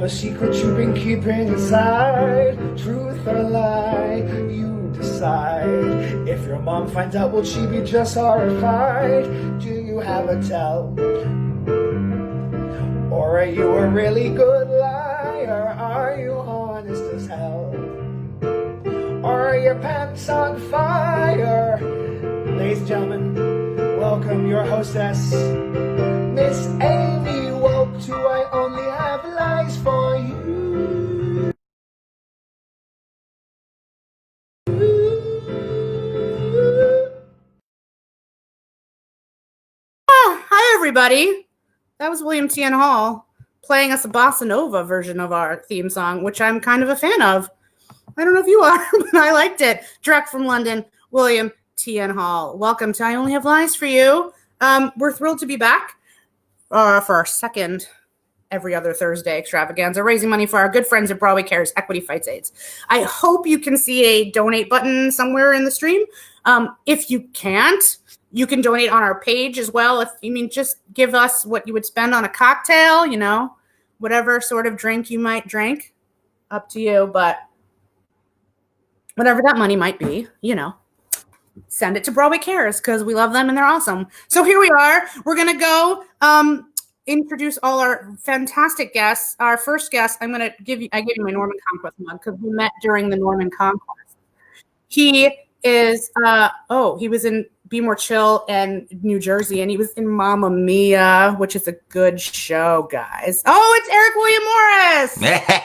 a secret you've been keeping inside? Truth or lie, you decide. If your mom finds out, will she be just horrified? Do you have a tell? Or are you a really good liar? Are you honest as hell? Or are your pants on fire? Ladies and gentlemen, welcome your hostess, Miss Amy Woke to I Only Have Lies for You. Oh, hi, everybody. That was William T. N. Hall playing us a bossa nova version of our theme song, which I'm kind of a fan of. I don't know if you are, but I liked it. Direct from London, William T. N. Hall. Welcome to I Only Have Lies for You. We're thrilled to be back for our second every other Thursday extravaganza, raising money for our good friends at Broadway Cares Equity Fights AIDS. I hope you can see a donate button somewhere in the stream. If you can't, you can donate on our page as well. Just give us what you would spend on a cocktail, whatever sort of drink you might drink, up to you. But whatever that money might be, send it to Broadway Cares because we love them and they're awesome. So here we are. We're going to go introduce all our fantastic guests. Our first guest, I gave you my Norman Conquest mug because we met during the Norman Conquest. He is, he was in Be More Chill and New Jersey, and he was in Mamma Mia, which is a good show, guys. Oh, it's Eric William Morris.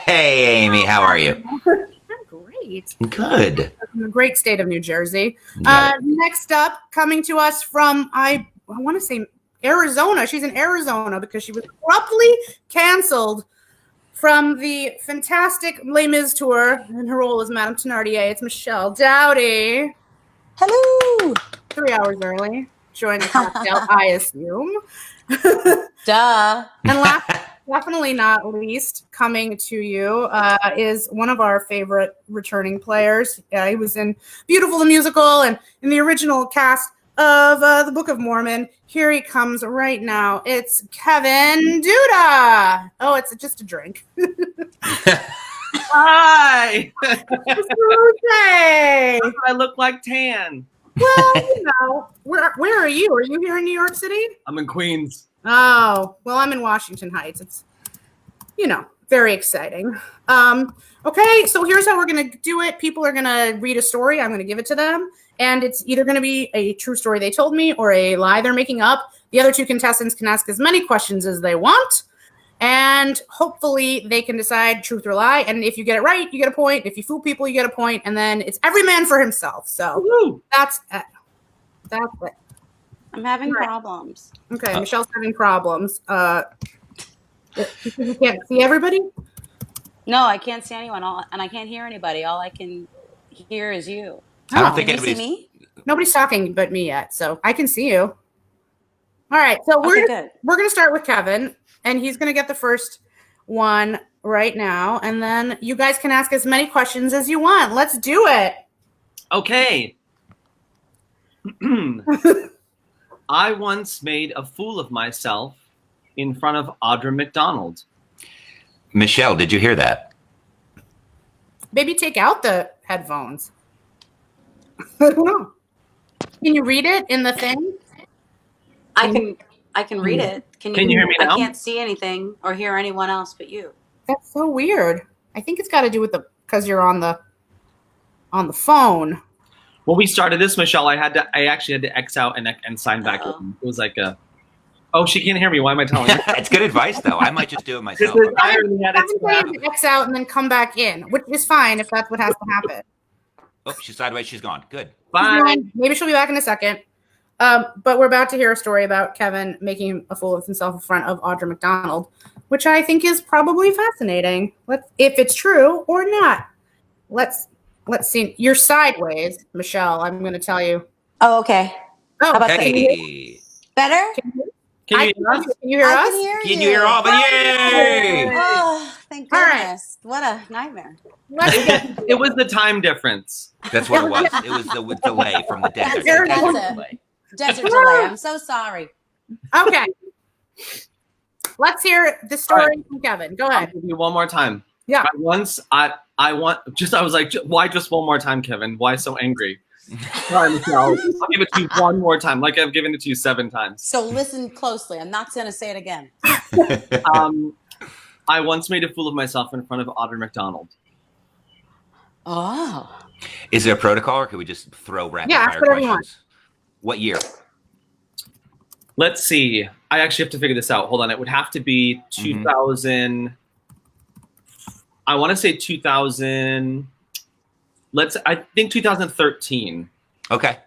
Hey, Amy, how are you? I'm great. Good. In the great state of New Jersey. Next up, coming to us from, I want to say Arizona. She's in Arizona because she was abruptly canceled from the fantastic Les Mis tour, and her role as Madame Thenardier. It's Michelle Doughty. Hello. 3 hours early. Join the cocktail, I assume. Duh. And last, definitely not least, coming to you is one of our favorite returning players. He was in Beautiful the Musical and in the original cast of the Book of Mormon. Here he comes right now. It's Kevin Duda. Oh, it's just a drink. Hi. Hey. I look like tan. Well, where are you? Are you here in New York City? I'm in Queens. Oh, well, I'm in Washington Heights. It's, very exciting. Okay, so here's how we're going to do it. People are going to read a story. I'm going to give it to them. And it's either going to be a true story they told me or a lie they're making up. The other two contestants can ask as many questions as they want. And hopefully they can decide truth or lie. And if you get it right, you get a point. If you fool people, you get a point. And then it's every man for himself. So that's it. That's it. I'm having problems. Okay, Michelle's having problems. You can't see everybody? No, I can't see anyone, and I can't hear anybody. All I can hear is you. I don't think Can you see anybody's. me? Nobody's talking but me yet, so I can see you. All right, so we're going to start with Kevin, and he's going to get the first one right now, and then you guys can ask as many questions as you want. Let's do it. Okay. I once made a fool of myself in front of Audra McDonald. Michelle, did you hear that? Maybe take out the headphones. I don't know. Can you read it in the thing? I can read it. Can you hear me now? I can't see anything or hear anyone else but you. That's so weird. I think it's got to do with because you're on the phone. When we started this, Michelle, I actually had to X out and sign back in. It was like she can't hear me. Why am I telling you? It's good advice, though. I might just do it myself. X out and then come back in, which is fine if that's what has to happen. Oh, she's sideways. She's gone. Good. Bye. Maybe she'll be back in a second. But we're about to hear a story about Kevin making a fool of himself in front of Audra McDonald, which I think is probably fascinating. If it's true or not. Let's see. You're sideways, Michelle. I'm going to tell you. Oh, okay. Oh, how about Hey. better? Can you hear us? Can you hear us? Can you hear all? Yay! Oh, thank goodness. What a nightmare. It was the time difference. That's what it was. It was the delay from the desert. That's it. Desert delay. I'm so sorry. Okay. let's hear the story from Kevin. Go I'll ahead. give you one more time. Yeah. I was like, why just one more time, Kevin? Why so angry? Sorry, Michelle. I'll give it to you one more time, like I've given it to you 7 times. So listen closely. I'm not going to say it again. I once made a fool of myself in front of Audra McDonald. Oh. Is there a protocol, or could we just throw rapid Yeah, fire whatever you want. questions? What year? Let's see. I actually have to figure this out. Hold on. It would have to be 2000. I want to say 2000. I think 2013. Okay.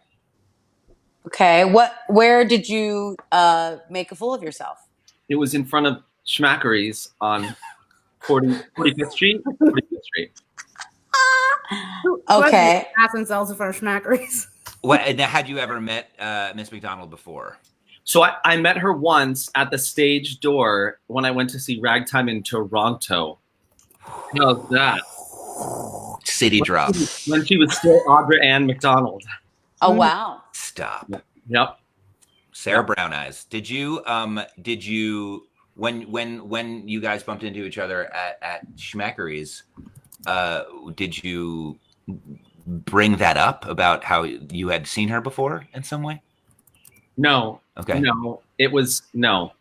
Okay. Where did you make a fool of yourself? It was in front of Schmackery's on 45th Street. 45th Street. Okay. Ask themselves in front of Schmackery's. Now, had you ever met Miss McDonald before? So I met her once at the stage door when I went to see Ragtime in Toronto. How's that? City drop. When she was still Audra Ann McDonald. Oh, wow. Stop. Yep. Sarah Brown Eyes. Did you when you guys bumped into each other at Schmackery's, did you bring that up about how you had seen her before in some way? No. Okay. No. It was no.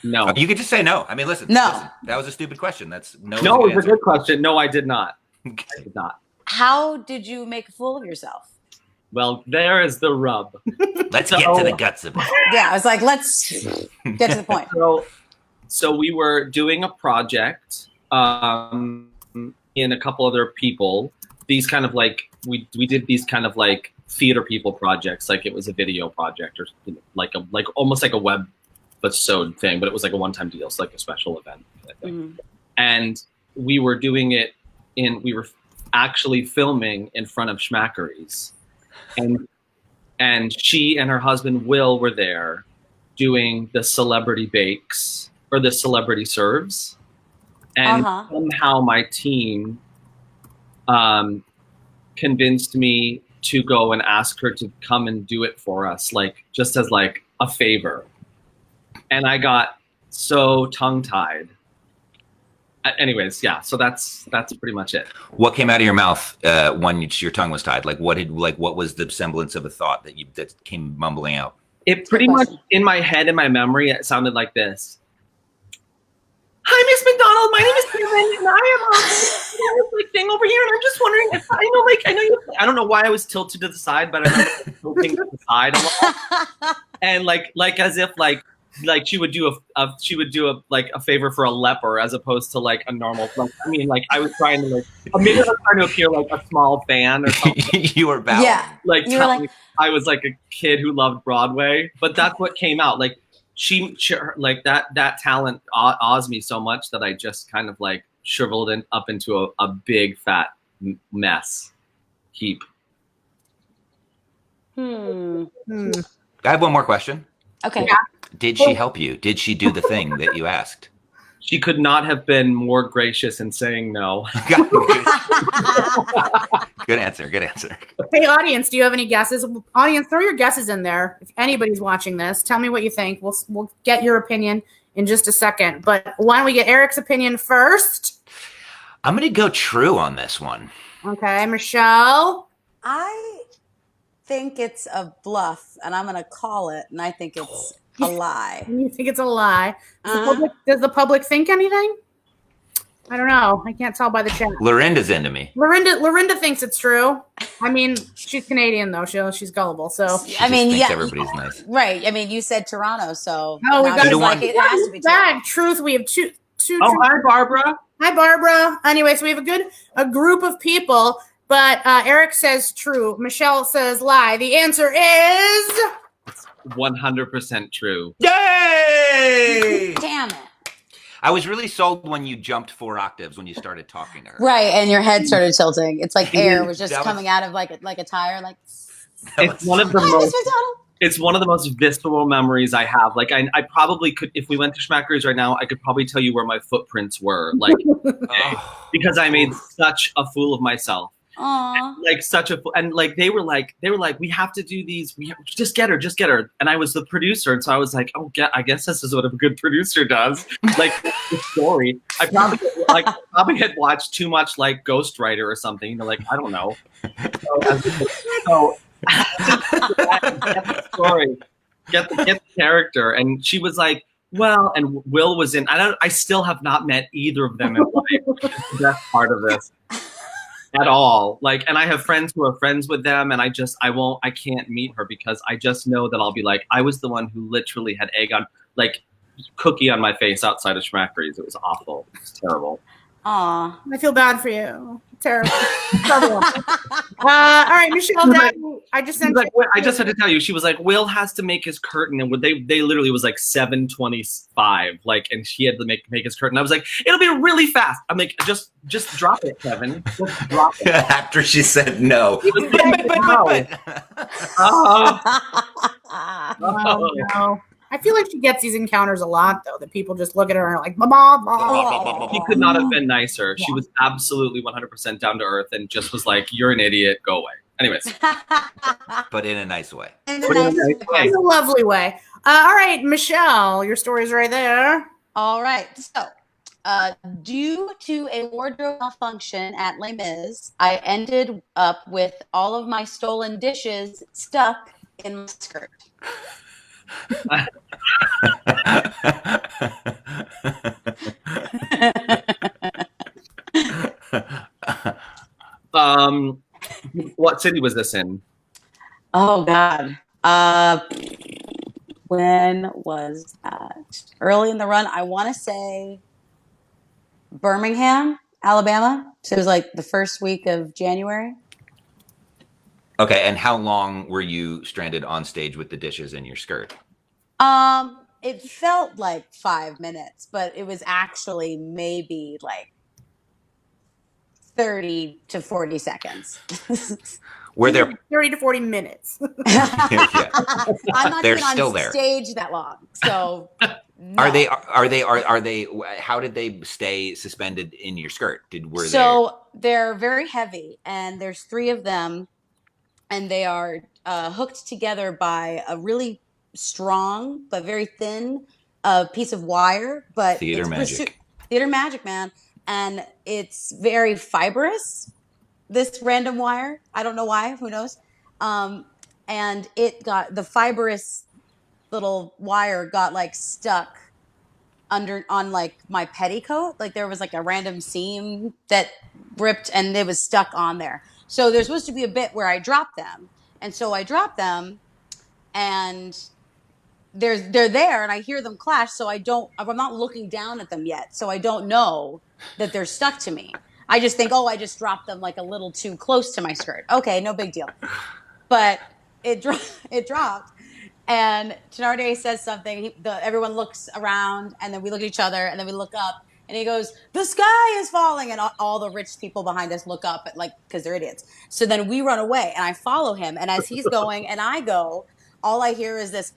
No. You could just say no. I mean, listen. No. Listen, that was a stupid question. That's no. No, is it was a good question. No, I did not. I did not. How did you make a fool of yourself? Well, there is the rub. Let's get to the guts of it. Yeah, I was like, let's get to the point. So we were doing a project in a couple other people. These kind of like we did these kind of like theater people projects, like it was a video project or like almost like a web episode thing, but it was like a one-time deal, so like a special event. And we were doing it we were actually filming in front of Schmackery's. And she and her husband Will were there doing the celebrity bakes or the celebrity serves. And somehow my team convinced me to go and ask her to come and do it for us, like just as like a favor. And I got so tongue-tied. Anyways, yeah. So that's pretty much it. What came out of your mouth when your tongue was tied? What was the semblance of a thought that came mumbling out? It pretty much in my head, in my memory, it sounded like this. Hi, Miss McDonald. My name is Kevin, and I am this like thing over here, and I'm just wondering if I know you. I don't know why I was tilted to the side, but I remember tilting to the side a lot, and like as if like she would do a favor for a leper as opposed to like a normal. Like, I mean, like I was trying to maybe I was trying to appear like a small fan or something. You were bowing. Yeah. Like I was like a kid who loved Broadway, but that's what came out. Like she like that talent awes me so much that I just kind of like shriveled up into a big fat mess heap. I have one more question. Okay. Yeah. Did she help you? Did she do the thing that you asked? She could not have been more gracious in saying no. Good answer. Good answer. Hey, audience, do you have any guesses? Audience, throw your guesses in there. If anybody's watching this, tell me what you think. We'll get your opinion in just a second. But why don't we get Eric's opinion first? I'm going to go true on this one. Okay, Michelle. I think it's a bluff, and I'm going to call it, and I think it's a lie. You think it's a lie? Does the public think anything? I don't know. I can't tell by the chat. Lorinda's into me. Lorinda thinks it's true. I mean, she's Canadian though. She's gullible. So She I mean, just thinks yeah, everybody's nice. right. I mean, you said Toronto, so oh, we now got she's to like one. it has to be true. bag truth. We have two. Oh, hi, Barbara. Hi, Barbara. Anyway, so we have a group of people, but Eric says true. Michelle says lie. The answer is 100% true. Yay! Damn it! I was really sold when you jumped 4 octaves when you started talking to her. Right, and your head started tilting. It's like air was just That was- coming out of like a tire. Like It's one of the Hi, Miss most. McDonald. It's one of the most visceral memories I have. Like I probably could, if we went to Schmackery's right now, I could probably tell you where my footprints were. Like Oh. because I made such a fool of myself. Aw. Like such a and like they were like we have to do these. Just get her. And I was the producer, and so I was like, oh, I guess this is what a good producer does. Like the story. I probably had watched too much like Ghostwriter or something. You know, like I don't know. So get the story, get the character, and she was like, well, and Will was in. I still have not met either of them in life, which is the best part of this. At all. Like, and I have friends who are friends with them, and I can't meet her because I just know that I'll be like, I was the one who literally had cookie on my face outside of Schmackery's. It was awful. It was terrible. Aw. I feel bad for you. Terrible. Terrible. All right, Michelle. I just sent Like, you. I just had to tell you, she was like, Will has to make his curtain, and they literally was like 7:25, like, and she had to make his curtain. I was like, it'll be really fast. I'm like, just drop it, Kevin. Just drop it. After she said no. Oh, no. I feel like she gets these encounters a lot, though, that people just look at her and are like, blah, blah. He could not have been nicer. She was absolutely 100% down to earth and just was like, you're an idiot, go away. Anyways. But in a nice way. In a nice way. In a lovely way. All right, Michelle, your story's right there. All right. So, due to a wardrobe malfunction at Les Mis, I ended up with all of my stolen dishes stuck in my skirt. What city was this in? Oh God. When was that? Early in the run, I want to say Birmingham, Alabama. So it was like the first week of January. Okay, and how long were you stranded on stage with the dishes in your skirt? It felt like 5 minutes, but it was actually maybe like 30 to 40 seconds. Were there 30 to 40 minutes. Yeah. I'm not They're even still on there. stage that long. So no. Are they how did they stay suspended in your skirt? They're very heavy, and there's 3 of them, and they are hooked together by a really strong but very thin piece of wire. But Theater magic. Theater magic, man. And it's very fibrous, this random wire. I don't know why. Who knows? And it got the fibrous little wire got like stuck on like my petticoat. Like there was like a random seam that ripped and it was stuck on there. So there's supposed to be a bit where I drop them. And so I drop them and they're there and I hear them clash. So I'm not looking down at them yet. So I don't know that they're stuck to me. I just think, I just dropped them like a little too close to my skirt. Okay, no big deal. But it dropped. And Thenardier says something. Everyone looks around, and then we look at each other, and then we look up, and he goes, "The sky is falling!" And all the rich people behind us look up, because they're idiots. So then we run away, and I follow him. And as he's going, and I go, all I hear is this,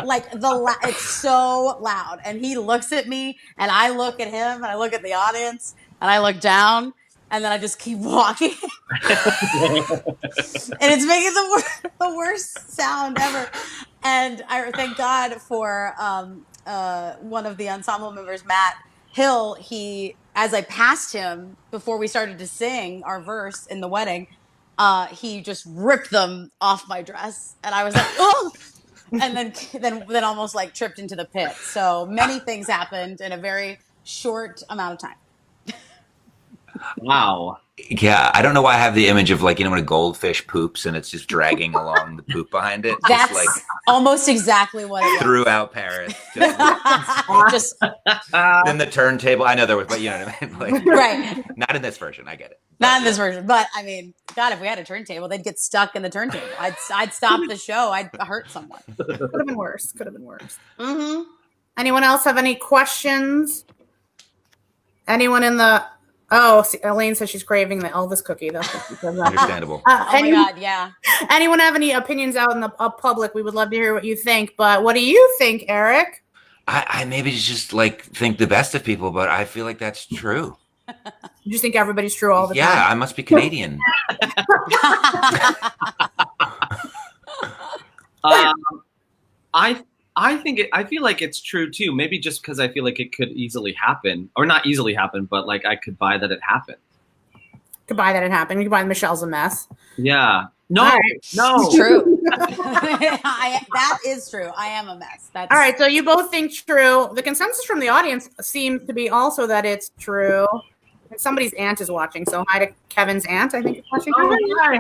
like it's so loud. And he looks at me, and I look at him, and I look at the audience, and I look down. And then I just keep walking. And it's making the worst sound ever. And I thank God for one of the ensemble members, Matt Hill. As I passed him before we started to sing our verse in the wedding, he just ripped them off my dress. And I was like, oh! And then almost like tripped into the pit. So many things happened in a very short amount of time. Wow. Yeah, I don't know why I have the image of when a goldfish poops and it's just dragging along the poop behind it. That's just almost exactly what it was. Throughout Paris. Just Then the turntable. I know there was, but you know what I mean? right. Not in this version. I get it. Not in this version. But I mean, God, if we had a turntable, they'd get stuck in the turntable. I'd stop the show. I'd hurt someone. Could have been worse. Mm-hmm. Anyone else have any questions? Anyone in the... Oh, see, Elaine says she's craving the Elvis cookie. That's what she says. Understandable. Oh my God, yeah. Anyone have any opinions out in the public? We would love to hear what you think. But what do you think, Eric? I maybe just think the best of people, but I feel like that's true. You just think everybody's true all the Yeah, time? I must be Canadian. I think I feel like it's true too. Maybe just because I feel like it could easily happen, or not easily happen, but like I could buy that it happened. Could buy that it happened. You could buy Michelle's a mess. Yeah. No. All right. No. It's true. That is true. I am a mess. That's All right, so you both think true. The consensus from the audience seems to be also that it's true. And somebody's aunt is watching, so hi to Kevin's aunt. I think is watching. Hi.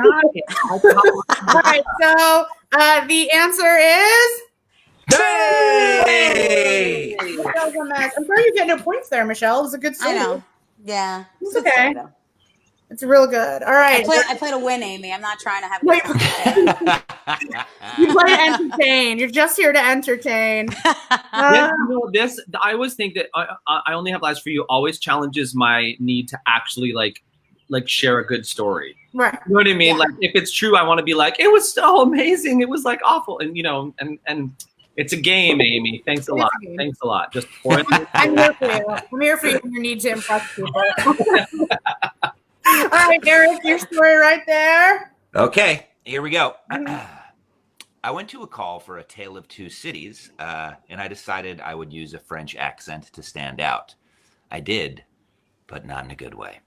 All right, so the answer is Hey! Michelle's a mess. I'm sorry you get no points there, Michelle. It was a good I save. know. Yeah. It's Good okay. story, though. It's real good. All right. I played a win, Amy. I'm not trying to have a Wait. good time. You play to entertain. You're just here to entertain. Yes, this I always think that I only have lives for you always challenges my need to actually like share a good story. Right. You know what I mean? Yeah. Like if it's true, I want to be like, it was so amazing. It was like awful. And and it's a game, Amy. Thanks a It is lot. a game. Thanks a lot. Just pour it. I'm here for you. I'm here for you when you need to impress people. All right, Eric, your story right there. Okay, here we go. I went to a call for A Tale of Two Cities, and I decided I would use a French accent to stand out. I did, but not in a good way.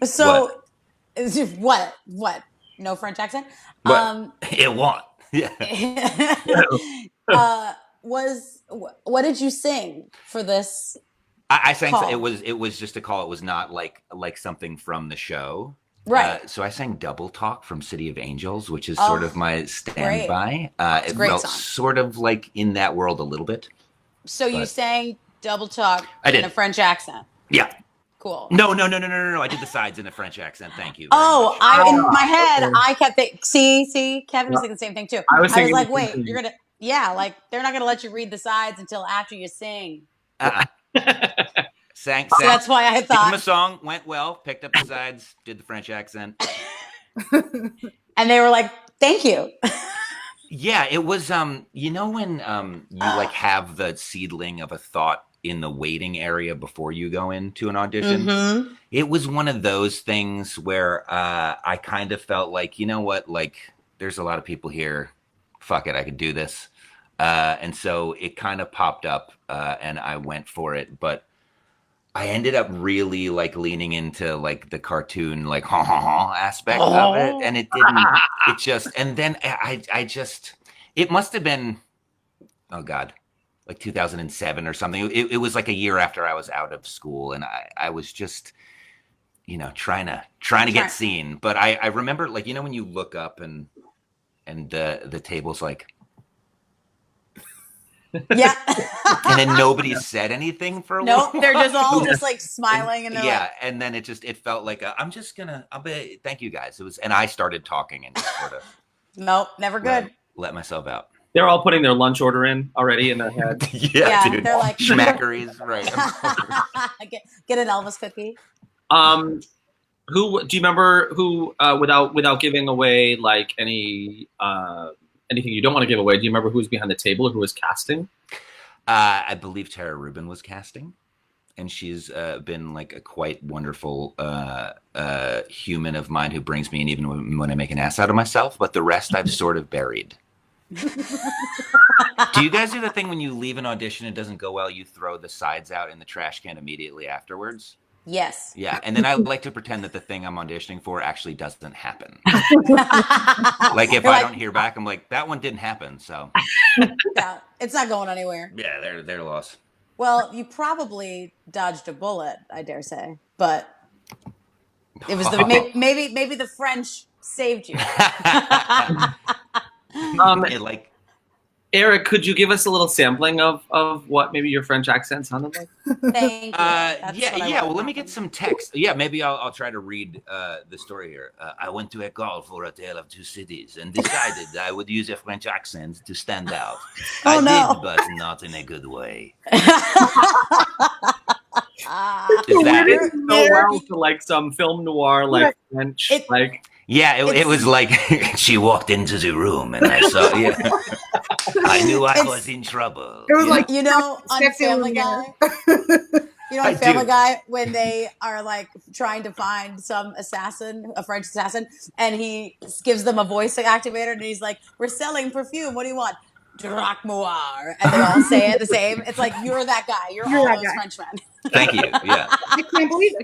So, what? No French accent? But it won't. Yeah. What did you sing for this? I sang. Call. It was just a call. It was not like something from the show. Right. So I sang Double Talk from City of Angels, which is Oh, sort of my standby. It's a It great felt song. sort of like in that world a little bit. So you But- sang Double Talk I in did. a French accent. Yeah. Cool. No. I did the sides in a French accent. Thank you. very Oh, much. in my head, I kept thinking, see, Kevin was thinking the same thing too. I was thinking like, the wait, same thing. you're gonna, like they're not gonna let you read the sides until after you sing. Sang. So that's why I Gave him a thought, song, went well, picked up the sides, did the French accent. and they were like, thank you. Yeah, it was you know when you like have the seedling of a thought in the waiting area before you go into an audition. Mhm. It was one of those things where I kind of felt like, you know what, like there's a lot of people here. Fuck it, I could do this. And so it kind of popped up and I went for it, but I ended up really like leaning into like the cartoon like ha ha ha aspect of it, and it didn't. It just and then I just it must have been oh god like 2007 or something. It was like a year after I was out of school, and I was just trying to get seen. But I remember like when you look up and the table's like. Yeah. And then nobody said anything for a Nope, while. they're just all just like smiling and they're Yeah, and then it felt like thank you guys. It was, and I started talking and just sort of nope, never good. let myself out. They're all putting their lunch order in already in their head. Yeah, dude. they're like- Schmackeries, right? Get an Elvis cookie. Who do you remember? Who without giving away like any anything you don't want to give away? Do you remember who was behind the table or who was casting? I believe Tara Rubin was casting, and she's been like a quite wonderful human of mine who brings me in even when I make an ass out of myself. But the rest I've sort of buried. Do you guys do the thing when you leave an audition, it doesn't go well, you throw the sides out in the trash can immediately afterwards? Yes. Yeah, and then I like to pretend that the thing I'm auditioning for actually doesn't happen. Like if You're I like, don't hear back, I'm like, that one didn't happen. So yeah, it's not going anywhere. yeah, they're lost. Well, you probably dodged a bullet, I dare say, but it was maybe the French saved you. Like Eric, could you give us a little sampling of what maybe your French accent sounded like? Thank you. That's what I yeah. Well, want. let me get some text. Yeah, maybe I'll try to read the story here. I went to a call for A Tale of Two Cities and decided I would use a French accent to stand out. Oh, I no. did, but not in a good way. Ah. Is that It's so well to like some film noir, like French, It- like Yeah, it was like she walked into the room and I saw. Yeah, I I knew I It's- was in trouble. It was Yeah. like You know, on Sexy Family Lumiere. Guy. You know, I on Family do. Guy, when they are like trying to find some assassin, a French assassin, and he gives them a voice activator, and he's like, "We're selling perfume. What do you want?" Drac Moir, and they all say it the same. It's like you're that guy. You're You're all that those guy. Frenchmen. Thank you. Yeah. I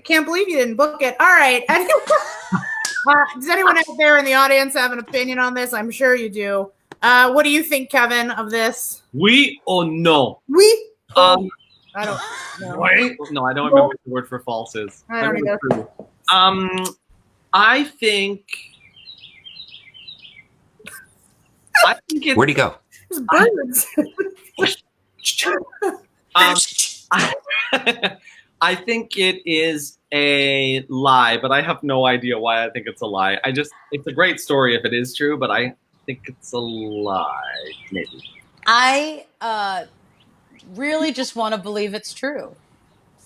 can't believe you didn't book it. All right. Does anyone out there in the audience have an opinion on this? I'm sure you do. What do you think, Kevin, of this? Oui or no? We. Um, I don't know. wait. No, I don't remember what the word for false is. I don't Let me look through. I think it's Where'd he go? There's birds. I think it is a lie, but I have no idea why I think it's a lie. It's a great story if it is true, but I think it's a lie. Maybe. I really just want to believe it's true,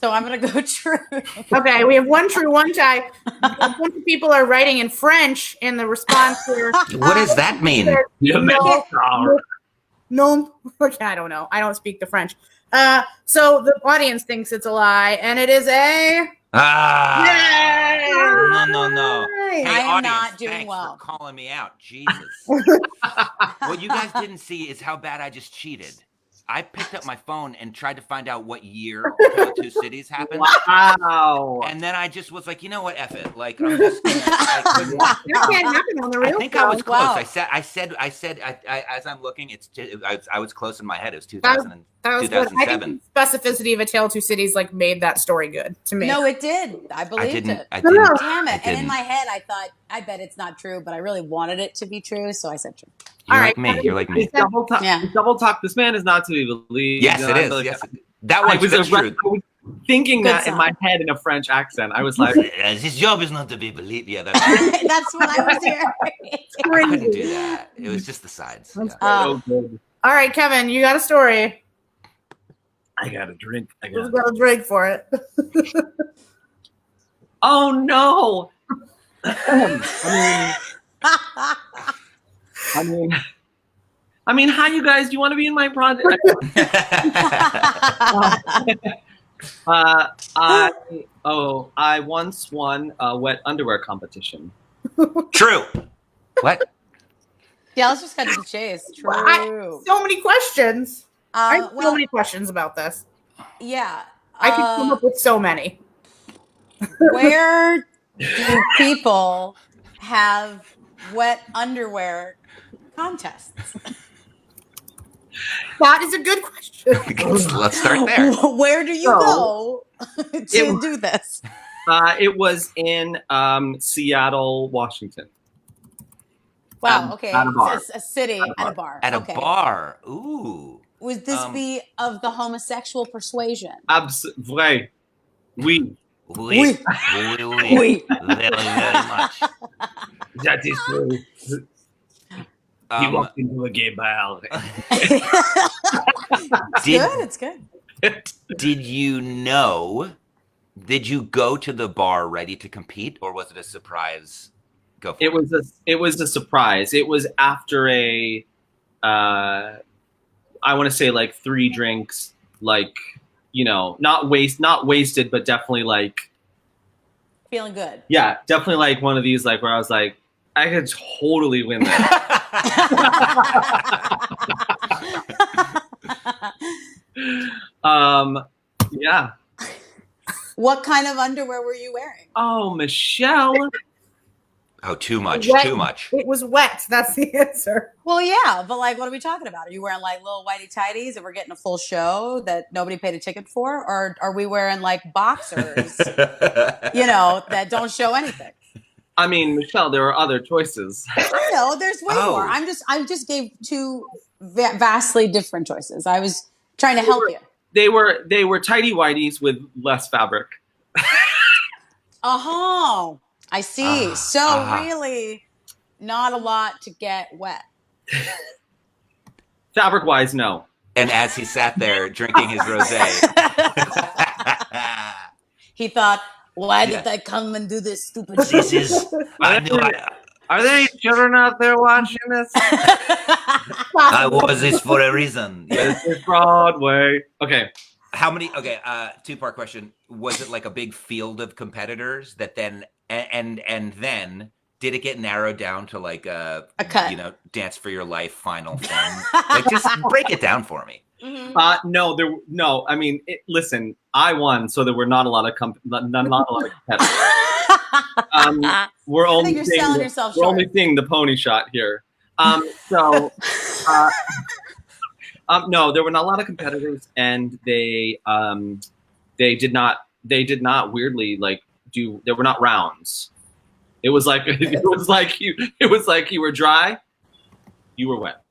so I'm gonna go true. Okay, we have one true, one tie. A bunch of people are writing in French in the response here. What does that mean? No, okay, I don't know. I don't speak the French. So the audience thinks it's a lie, and it is a. Ah. Yay! No. Yay! Hey, I am audience, not doing thanks well. for calling me out. Jesus. What you guys didn't see is how bad I just cheated. I picked up my phone and tried to find out what year Tale of Two Cities happened. Wow. And then I just was like, you know what, F it. Like, I'm just gonna, That can't happen on the I real think I was show. close. Wow. I said, as I'm looking, I was close in my head. It was That 2000 That was good. I 2007. think the specificity of A Tale of Two Cities like made that story good to me. No, it did. I believed it. I No, didn't. no. Damn I it! And in didn't. my head, I thought, I bet it's not true, but I really wanted it to be true, so I said true. You're All like right. me. You're like me. Double talk. Yeah. Double talk. This man is not to be believed. Yes, it is. Like, Yes, that I one's was that's true. thinking Good that in song. my head in a French accent. I was like, This job is not to be believed. Yeah, that's. I That's what I was hearing. couldn't do that. It was just the sides. That's Yeah. so good. All right, Kevin, you got a story. I got a drink. Let's got a drink for it. Oh no! I mean, how you guys? Do you want to be in my project? I once won a wet underwear competition. True. What? Yeah, let's just cut to the chase. True. So many questions. I have so Well, many questions about this. yeah. I could come up with so many. Where do people have wet underwear contests? That is a good question. Let's start there. Where do you go to do this? It was in Seattle, Washington. Wow. Okay. At a bar. It's a city at a bar. At a Okay. bar. Ooh. Would this be of the homosexual persuasion? Vrai. Oui. Oui. Oui. Oui. Oui. Oui. Very, very much. That is true. He walked into a gay bar. It's good. Did you know? Did you go to the bar ready to compete, or was it a surprise? Go for it. It was a surprise. It was after a I want to say like 3 drinks, like, you know, not wasted, but definitely like, Feeling good. yeah, definitely like one of these, like where I was like, I could totally win that. Yeah. What kind of underwear were you wearing? Oh, Michelle. Oh, too much. Wet. Too much. It was wet. That's the answer. Well, yeah, but like, what are we talking about? Are you wearing like little whitey tighties and we're getting a full show that nobody paid a ticket for? Or are we wearing like boxers, you know, that don't show anything? I mean, Michelle, there are other choices. I know there's way Oh. more. I just gave 2 vastly different choices. I was trying to help you. They were tidy whities with less fabric. Oh, I see. So really, not a lot to get wet. Fabric wise, no. And as he sat there drinking his rosé, He thought, why Yeah. did I come and do this stupid this shit? is. I knew I, Are there any children out there watching this? I was this for a reason. Yeah. This is Broadway. Okay. How many? Okay, two-part question. Was it like a big field of competitors that then and then did it get narrowed down to like A cut. Dance for Your Life final thing? Like, just break it down for me. Mhm. No. I mean, listen, I won, so there were not a lot of competitors. We're I only think you're seeing selling the, yourself we're short. only seeing the pony shot here. No, there were not a lot of competitors, and they did not weirdly like do. There were not rounds. It was like you were dry, you were wet.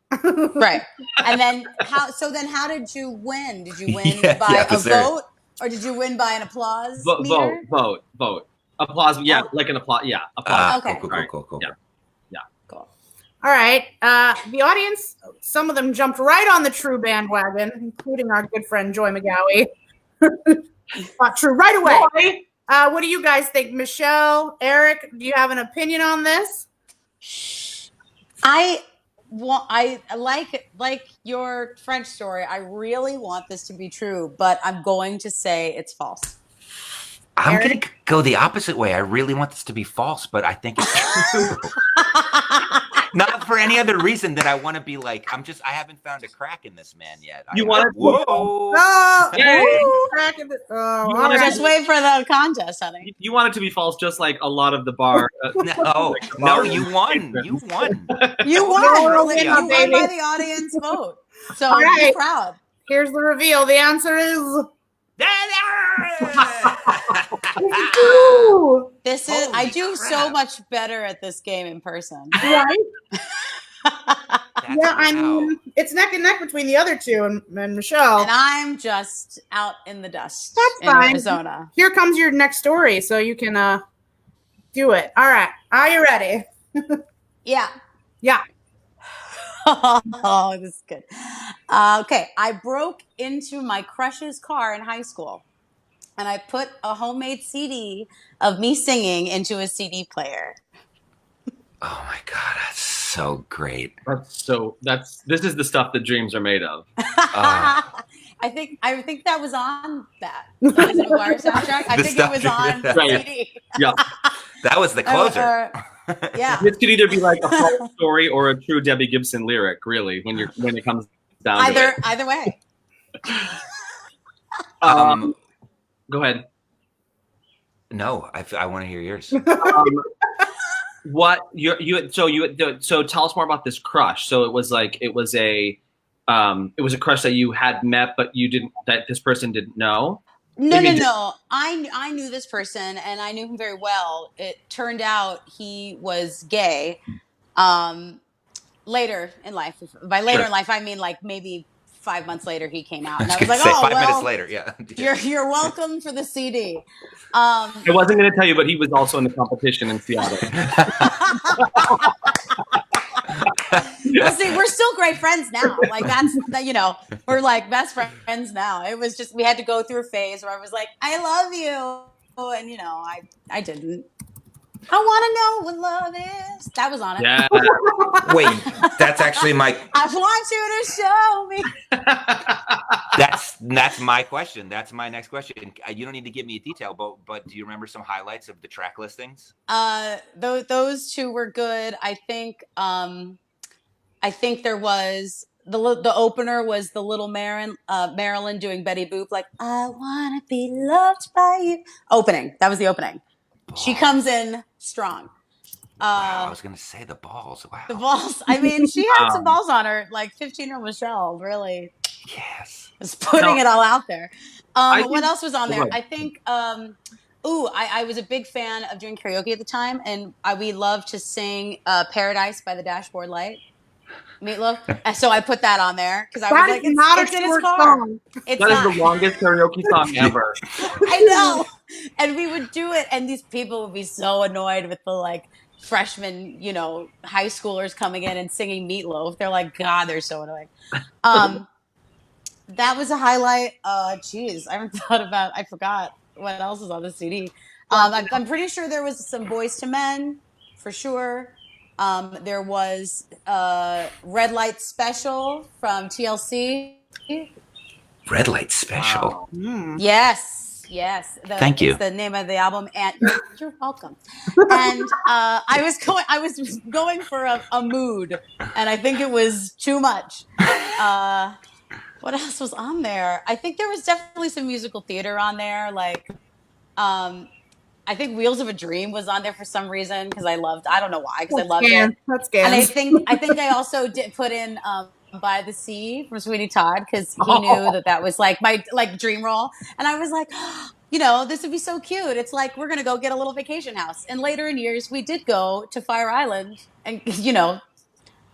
Right. And then how did you win? Did you win Yeah, by a 'cause they're- vote, or did you win by an applause Vote, meter? vote. Applause. Yeah, Oh. like an applause. Yeah, applause. Okay. Cool. Yeah. Cool. All right. The audience, some of them jumped right on the True bandwagon, including our good friend Joy McGowie. Thought True right away. What do you guys think? Michelle, Eric, do you have an opinion on this? I like your French story. I really want this to be true, but I'm going to say it's false. I'm Eric? going to go the opposite way. I really want this to be false, but I think it's true. Not for any other reason that I want to be like, I haven't found a crack in this man yet. You want it? Whoa. Oh, Yay. crack in the- oh, You all wanna right. Just wait for the contest, honey. You want it to be false, just like a lot of the bar. No, you won. You won. You won. No, You yeah, won baby. by the audience vote. So All be right. proud. Here's the reveal. The answer is Ooh, This is I Holy do so crap. much better at this game in person. right? That's- Yeah, I wow. mean, it's neck and neck between the other two and Michelle. And I'm just out in the dust That's in fine. Arizona. Here comes your next story, so you can do it. All right. Are you ready? Yeah. Yeah. Oh, this is good. Okay, I broke into my crush's car in high school, and I put a homemade CD of me singing into a CD player. Oh my God, that's so great. This is the stuff that dreams are made of. Ah. I think that was on that. Was it a Wire soundtrack? I The think it was stuff- on the Right. CD. Yeah. That was the closer. Yeah. This could either be like a false story or a true Debbie Gibson lyric, really, when it comes down to it. Either way. Go ahead. No, I want to hear yours. What so tell us more about this crush. So it was a crush that you had met, but that this person didn't know. No. I knew this person, and I knew him very well. It turned out he was gay. Later in life. By later Sure. in life, I mean like maybe 5 months later he came out, and I I was like, say "Oh, 5 well, minutes later, yeah. you're welcome for the CD." I wasn't going to tell you, but he was also in the competition in Seattle. Well, see, we're still great friends now. Like we're like best friends now. It was just we had to go through a phase where I was like, "I love you," and I didn't. I want to know what love is. That was on it. Yeah. Wait, that's actually my I want you to show me. that's my question. That's my next question. You don't need to give me a detail, but do you remember some highlights of the track listings? Those two were good. I think there was the opener was the Little Marilyn doing Betty Boop, like I wanna be loved by you. Opening. That was the opening. She comes in strong. Wow, I was gonna say the balls. Wow. The balls. I mean, she had some balls on her. Like 15-year-old Michelle really Yes. was putting it all out there. What think- else was on there? Go ahead. I think. I was a big fan of doing karaoke at the time, and we loved to sing "Paradise" by the Dashboard Light. Meatloaf. And so I put that on there because I was That like, is not it's a in his short car. song. It's That not. is the longest karaoke song ever. I know. And we would do it, and these people would be so annoyed with the like freshmen, high schoolers coming in and singing Meatloaf. They're like, God, they're so annoying. That was a highlight. Geez, I haven't thought about. I forgot what else is on the CD. I'm pretty sure there was some Boys to Men, for sure. There was Red Light Special from TLC. Red Light Special. Wow. Yes. Thank you. It's the name of the album, and you're welcome. And I was going for a mood, and I think it was too much. What else was on there? I think there was definitely some musical theater on there, like. I think Wheels of a Dream was on there for some reason because I don't know why, because I loved it. That's And I scans. think I also did put in By the Sea from Sweeney Todd because he knew that was like my dream role. And I was like, this would be so cute. It's like we're going to go get a little vacation house. And later in years, we did go to Fire Island and,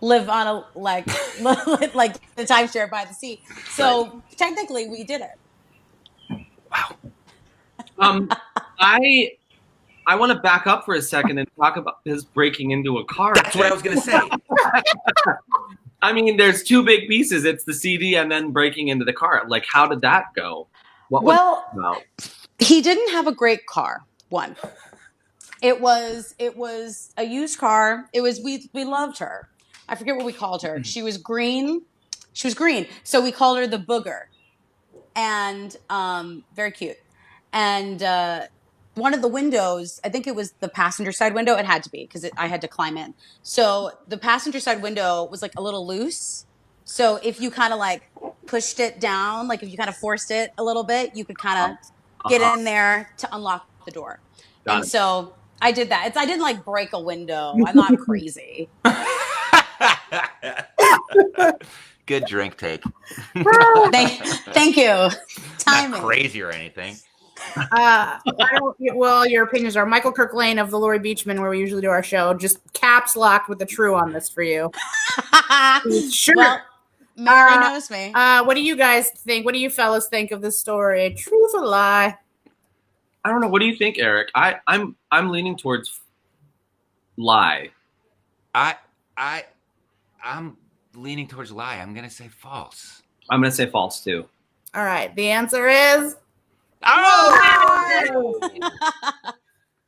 live on a like the timeshare by the sea. So technically we did it. Wow. I want to back up for a second and talk about his breaking into a car. That's what I was going to say. I mean, there's two big pieces. It's the CD and then breaking into the car. Like, how did that go? What was it about? He didn't have a great car. One, it was a used car. It was we loved her. I forget what we called her. She was green. So we called her the Booger, and very cute. And one of the windows, I think it was the passenger side window. It had to be because I had to climb in. So the passenger side window was like a little loose. So if you kind of like pushed it down, like if you kind of forced it a little bit, you could kind of get in there to unlock the door. Got it. So I did that. I didn't like break a window. I'm not crazy. Good drink take. Thank you. Timing. Not crazy or anything. Well, your opinions are Michael Kirk Lane of the Lori Beachman, where we usually do our show, just caps locked with the true on this for you. Sure. Well, Mary knows me. What do you guys think? What do you fellas think of this story? Truth or lie? I don't know. What do you think, Eric? I'm leaning towards lie. I'm leaning towards lie. I'm gonna say false. I'm gonna say false too. All right. The answer is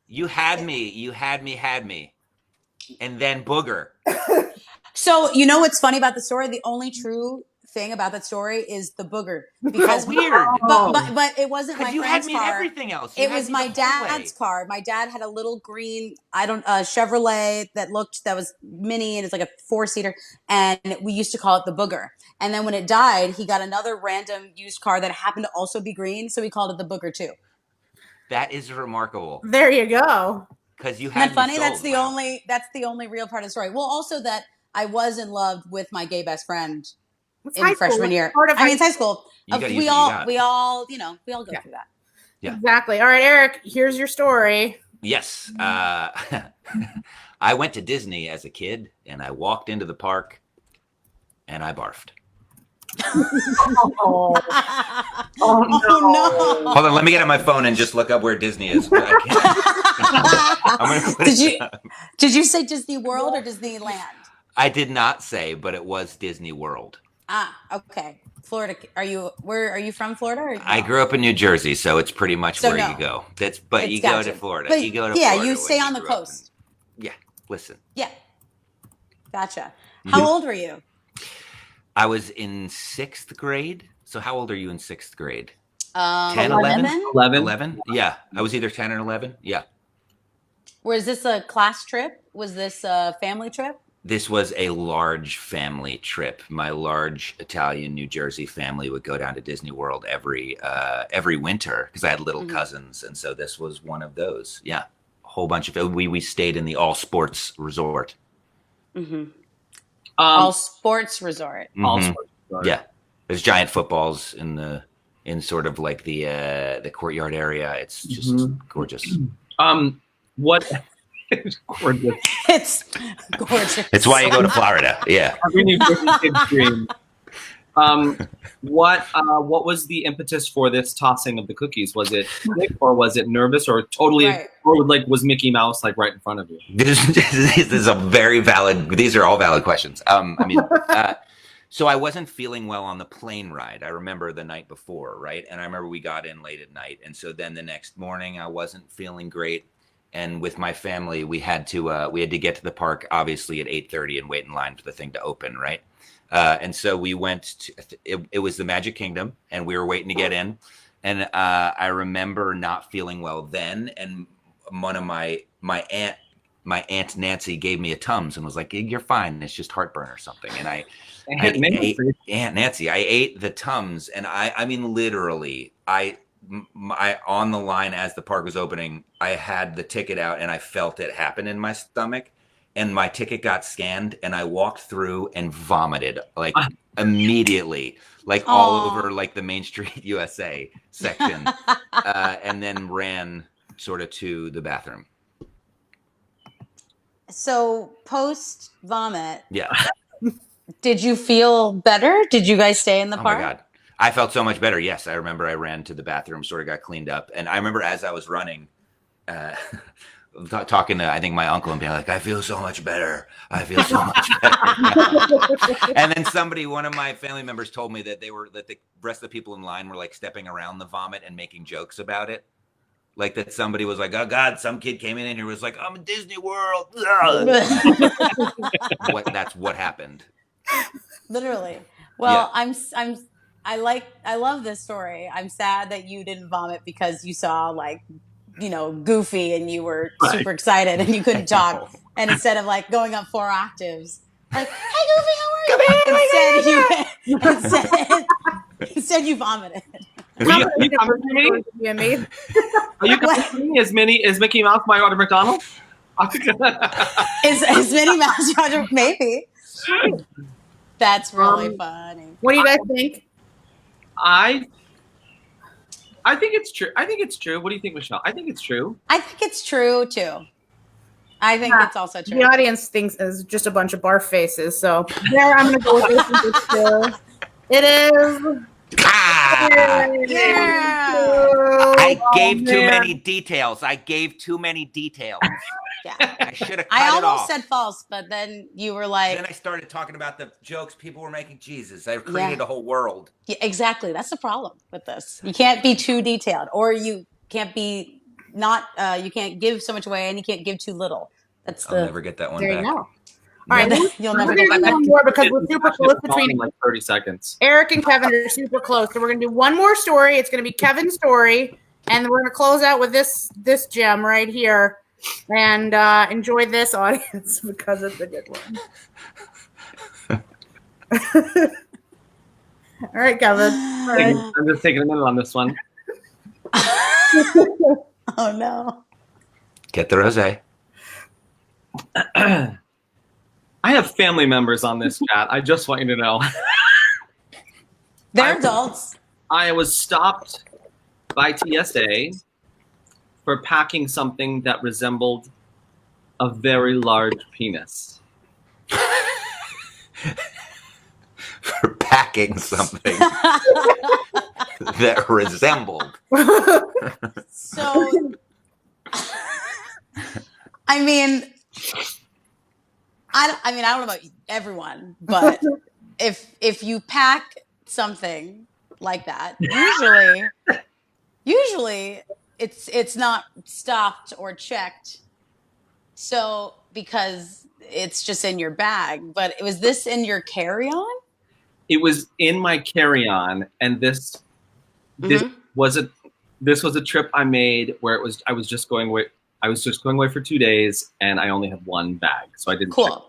You had me. And then Booger. So you know what's funny about the story? The only true thing about that story is the Booger, because Weird. but it wasn't my Because you had friend's me in car. everything else. It was my dad's car. My dad had a little green, Chevrolet that was mini, and it's like a 4-seater, and we used to call it the Booger. And then when it died, he got another random used car that happened to also be green, so we called it the Booger too. That is remarkable. there. You go. Because you Isn't had that funny? me That's sold. the only real part of the story. Well, also that I was in love with my gay best friend It's in high school. freshman It's year. part of It's high school. You gotta use We what you all got. we all go Yeah. through that. Yeah. Exactly. All right, Eric. Here's your story. Yes. I went to Disney as a kid, and I walked into the park, and I barfed. Oh, Oh no! Hold on, let me get on my phone and just look up where Disney is. I can't. I'm gonna put Did it you down. did you say Disney World or Disneyland? I did not say, but it was Disney World. Okay. Florida. Where are you from? Florida? Or I no? grew up in New Jersey, so it's pretty much So where no. you go. But It's you go gotcha. to Florida. But You go to yeah, Florida you when stay on the grew up coast. Yeah, listen. Yeah. Gotcha. How Mhm. old were you? I was in 6th grade. So how old are you in 6th grade? 10, 11? 11. 11? Yeah, I was either 10 or 11. Yeah. Was this a class trip? Was this a family trip? This was a large family trip. My large Italian New Jersey family would go down to Disney World every winter because I had little cousins, and so this was one of those. Yeah, a whole bunch of we stayed in the all sports resort. Mm-hmm. All sports resort. All Mhm. sports. Yeah, there's giant footballs in sort of like the courtyard area. It's just gorgeous. What? Gorgeous. It's gorgeous. It's why you go to Florida. Yeah. Every New Jersey kid's dream. What was the impetus for this tossing of the cookies? Was it quick, or was it nervous, or totally, Right. or like was Mickey Mouse like right in front of you? This is a very valid. These are all valid questions. So I wasn't feeling well on the plane ride. I remember the night before, right? And I remember we got in late at night, and so then the next morning I wasn't feeling great. and with my family, we had to get to the park obviously at 8:30 and wait in line for the thing to open, right? And so we went to it was the Magic Kingdom, and we were waiting to get in. And I remember not feeling well then, and one of my aunt Nancy gave me a Tums and was like, "You're fine. It's just heartburn or something." And Aunt Nancy, I ate the Tums, and I mean literally, I on the line as the park was opening, I had the ticket out and I felt it happen in my stomach, and my ticket got scanned, and I walked through and vomited like immediately, like all over like the Main Street USA section, and then ran sort of to the bathroom. So post vomit, Yeah. did you feel better? Did you guys stay in the Oh park? my God. I felt so much better. Yes. I remember I ran to the bathroom, sort of got cleaned up. And I remember as I was running, talking to, I think, my uncle, and being like, "I feel so much better. I feel so much better." And then one of my family members told me that the rest of the people in line were like stepping around the vomit and making jokes about it. Like that somebody was like, "Oh God, some kid came in and he was like, I'm in Disney World." That's what happened. Literally. Well, yeah. I love this story. I'm sad that you didn't vomit because you saw like, Goofy and you were super excited and you couldn't talk. And instead of like going up 4 octaves, like, "Hey Goofy, how are you?" Instead you vomited. Are you coming to me? Are you coming to me? Is Mickey Mouse my Roger McDonald? Is Minnie Mouse Roger? Maybe. That's really funny. What do you guys think? I think it's true. I think it's true. What do you think, Michelle? I think it's true. I think it's true too. I think it's also true. The audience thinks it's just a bunch of barf faces. So there, I'm going to go with this. It's true. It is. Yeah. I gave too many details. Yeah. I should have cut I it almost off. said false, but then you were like. Then I started talking about the jokes people were making. Jesus, I created a whole world. Yeah, exactly. That's the problem with this. You can't be too detailed, or you can't be not. You can't give so much away, and you can't give too little. I'll never get that one there back. You go. All right, you'll never get one back. more because we're super close between like 30 seconds. Eric and Kevin are super close, so we're gonna do one more story. It's gonna be Kevin's story, and we're gonna close out with this gem right here, and enjoy this, audience, because it's a good one. All right, Kevin. All right. I'm just taking a minute on this one. Oh no! Get the rosé. I have family members on this chat. I just want you to know. They're adults. I was stopped by TSA for packing something that resembled a very large penis. For packing something that resembled. So, I mean, I don't know about everyone, but if you pack something like that, usually it's not stopped or checked. So because it's just in your bag, but was this in your carry-on? It was in my carry-on, and this was a trip I made where I was just going away. I was just going away for 2 days, and I only had one bag, so I didn't. Cool. Check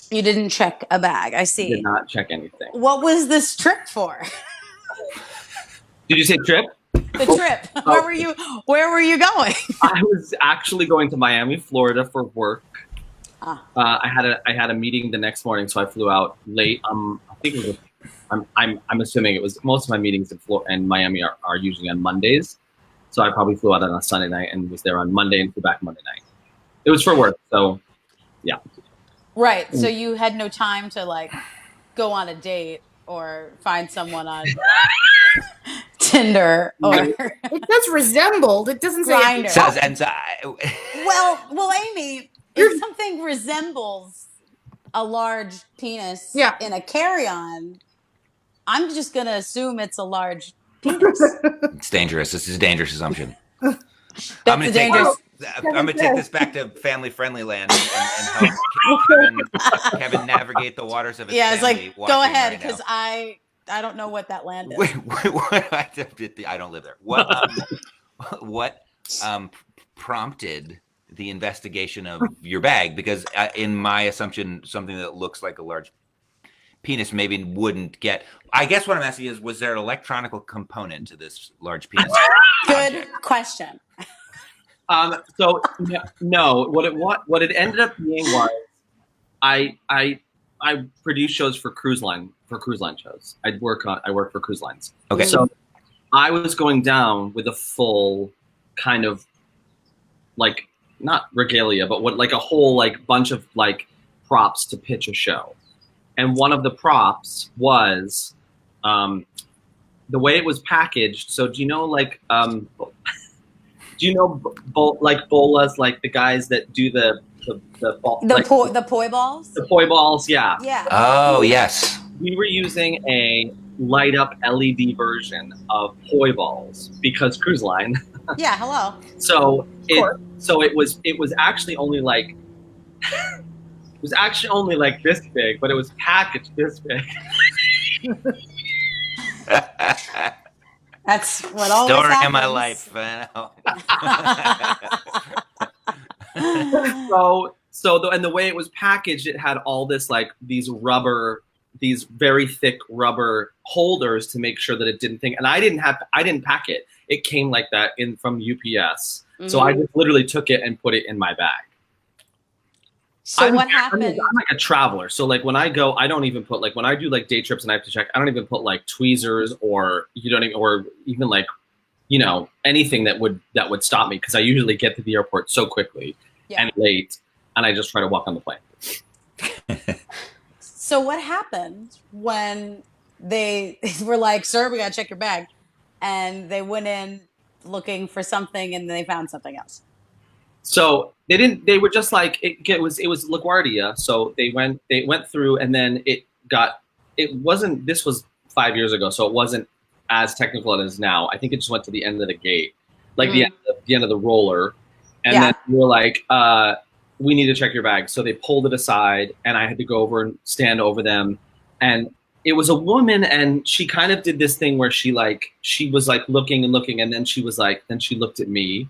anything. You didn't check a bag. I see. Did not check anything. What was this trip for? Did you say trip? The trip. Where were you going? I was actually going to Miami, Florida for work. I had a meeting the next morning, so I flew out late. I think it was. I'm assuming it was. Most of my meetings in Miami are usually on Mondays, so I probably flew out on a Sunday night and was there on Monday and flew back Monday night. It was for work, so yeah. Right. So you had no time to like go on a date or find someone on Tinder or it says resembled. It doesn't say Grindr. Well, Amy, if something resembles a large penis in a carry-on, I'm just gonna assume it's a large penis. It's dangerous. This is a dangerous assumption. That's a dangerous. I'm gonna take this back to family-friendly land and help Kevin navigate the waters of his Yeah, it's family. like, go ahead, right because now. I don't know what that land is. Wait, I don't live there. What prompted the investigation of your bag? Because in my assumption, something that looks like a large penis maybe wouldn't get. I guess what I'm asking is, was there an electronic component to this large penis? Good question. So no, what it ended up being was I produce shows for cruise line shows. I work for cruise lines. Okay. So I was going down with a full kind of like, not regalia, but what, like a whole like bunch of like props to pitch a show. And one of the props was the way it was packaged. So do you know like like bolas, like the guys that do the poi balls? The poi balls, yeah. Yeah. Oh yes. We were using a light up LED version of poi balls because cruise line. Yeah, hello. So it was actually only like this big, but it was packaged this big. That's what always Story happens. of my life. And the way it was packaged, it had all this like these very thick rubber holders to make sure that it didn't think. And I didn't pack it. It came like that from UPS. Mm-hmm. So I just literally took it and put it in my bag. So what happened? I'm like a traveler. So like when I go, I don't even put like, when I do like day trips and I have to check, I don't even put like tweezers or even like, you know, anything that would stop me. Cause I usually get to the airport so quickly and late, and I just try to walk on the plane. So what happened when they were like, sir, we got to check your bag. And they went in looking for something and they found something else. So they were just like, it was LaGuardia. So they went through, and then this was 5 years ago. So it wasn't as technical as it is now. I think it just went to the end of the gate, like the end of the roller. And then we were like, we need to check your bag. So they pulled it aside, and I had to go over and stand over them. And it was a woman, and she kind of did this thing where she was like looking and looking, and then she looked at me,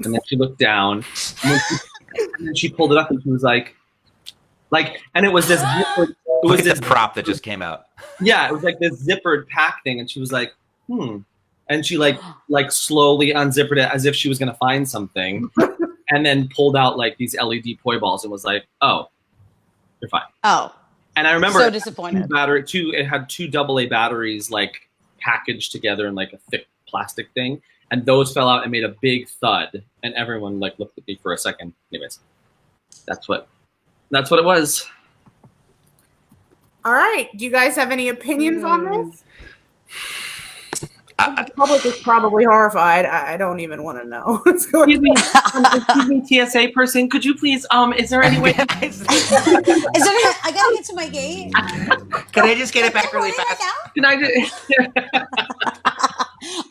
and then she looked down, and then she pulled it up, and she was like, and it was this zippered, this prop that just came out. Yeah, it was like this zippered pack thing, and she was like, and she like slowly unzippered it as if she was gonna find something, and then pulled out like these LED poi balls and was like, "Oh, you're fine." Oh, and I remember so disappointed. It had two AA batteries like packaged together in like a thick plastic thing, and those fell out and made a big thud, and everyone like looked at me for a second. Anyways, that's what it was. All right. Do you guys have any opinions on this? The public is probably horrified. I don't even want to know what's going on. Excuse me, TSA person, could you please, is there any way? I gotta get to my gate. Can I just get it back really fast? Can I just...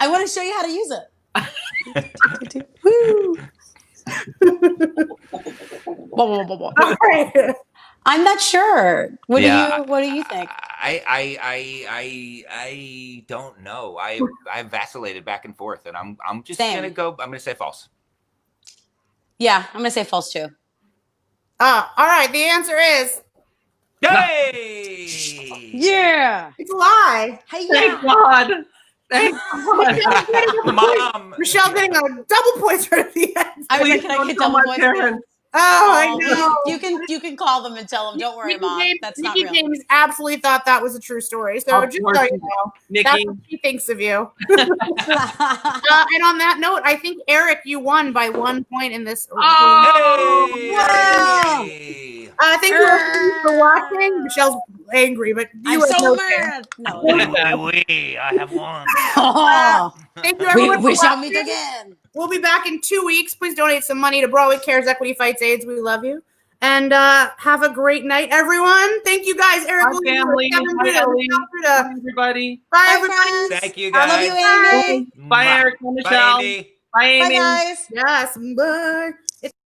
I want to show you how to use it. Woo! All right. I'm not sure. What do you think? I don't know. I vacillated back and forth, and I'm just gonna go. I'm gonna say false. Yeah, I'm gonna say false too. All right. The answer is Yay! Yeah, it's a lie. Hey, Thank God. Thank God. Mom. Michelle getting a double points right at the end. I mean, can I get double points? Oh, I know. You can call them and tell them, don't worry, Mom. That's not real. James absolutely thought that was a true story. So just so you know, Nikki. that's what she thinks of you. And on that note, I think, Eric, you won by 1 point in this. Oh, wow. Thank you for watching. Michelle's angry, but you I'm so okay. mad. No. I have won. Thank you, everyone. We shall meet again. We'll be back in 2 weeks. Please donate some money to Broadway Cares Equity Fights AIDS. We love you. And have a great night, everyone. Thank you, guys. Eric, Bye, family. Bye, everybody. Bye, everybody. Thank you, guys. I love you, Amy. Bye, Eric. Michelle. Bye, Andy. Bye. Bye, Bye, Amy. guys. Yes. Bye.